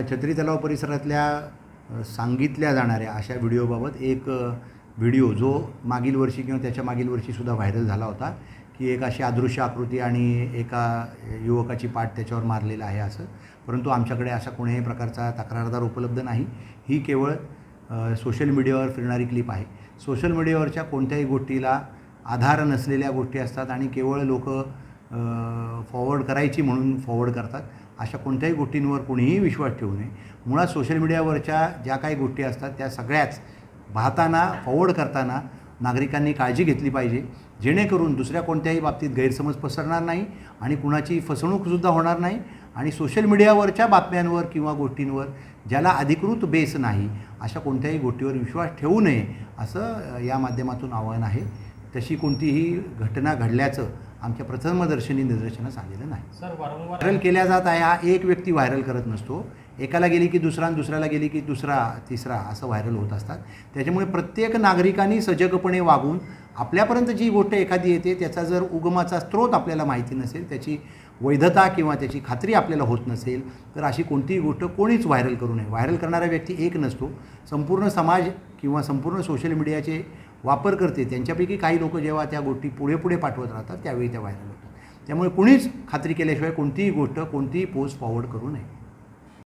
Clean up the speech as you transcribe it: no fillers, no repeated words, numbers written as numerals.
छत्री तलाव परिसरातल्या सांगितल्या जाणाऱ्या अशा व्हिडिओबाबत एक व्हिडिओ जो मागील वर्षी किंवा त्याच्या मागील वर्षीसुद्धा व्हायरल झाला होता की एक अशी अदृश्य आकृती आणि एका युवकाची पाठ त्याच्यावर मारलेला आहे असं. परंतु आमच्याकडे अशा कोणत्याही प्रकारचा तक्रारदार उपलब्ध नाही. ही केवळ सोशल मीडियावर फिरणारी क्लिप आहे. सोशल मीडियावरच्या कोणत्याही गोष्टीला आधार नसलेल्या गोष्टी असतात आणि केवळ लोक फॉरवर्ड करायची म्हणून फॉरवर्ड करतात. अशा कोणत्याही गोष्टींवर कोणीही विश्वास ठेवू नये. मुळात सोशल मीडियावरच्या ज्या काही गोष्टी असतात त्या सगळ्याच पाहताना फॉरवर्ड करताना नागरिकांनी काळजी घेतली पाहिजे, जेणेकरून दुसऱ्या कोणत्याही बाबतीत गैरसमज पसरणार नाही आणि कुणाची फसवणूकसुद्धा होणार नाही. आणि सोशल मीडियावरच्या बातम्यांवर किंवा गोष्टींवर ज्याला अधिकृत बेस नाही अशा कोणत्याही गोष्टीवर विश्वास ठेवू नये असं या माध्यमातून आवाहन आहे. तशी कोणतीही घटना घडल्याचं आमच्या प्रथमदर्शनी निदर्शनास आलेलं नाही. सर, वारंवार व्हायरल केल्या जात आहे. हा एक व्यक्ती व्हायरल करत नसतो. एकाला गेली की दुसरा आणि दुसऱ्याला गेली की दुसरा तिसरा असं व्हायरल होत असतात. त्याच्यामुळे प्रत्येक नागरिकांनी सजगपणे वागून आपल्यापर्यंत जी गोष्ट एखादी येते त्याचा जर उगमाचा स्रोत आपल्याला माहिती नसेल, त्याची वैधता किंवा त्याची खात्री आपल्याला होत नसेल तर अशी कोणतीही गोष्ट कोणीच व्हायरल करू नये. व्हायरल करणारा व्यक्ती एक नसतो. संपूर्ण समाज किंवा संपूर्ण सोशल मीडियाचे वापर करते त्यांच्यापैकी काही लोक जेव्हा त्या गोष्टी पुढे पाठवत राहतात त्यावेळी त्या व्हायरल होतात. त्यामुळे कुणीच खात्री केल्याशिवाय कोणतीही गोष्ट कोणतीही पोस्ट फॉरवर्ड करू नये.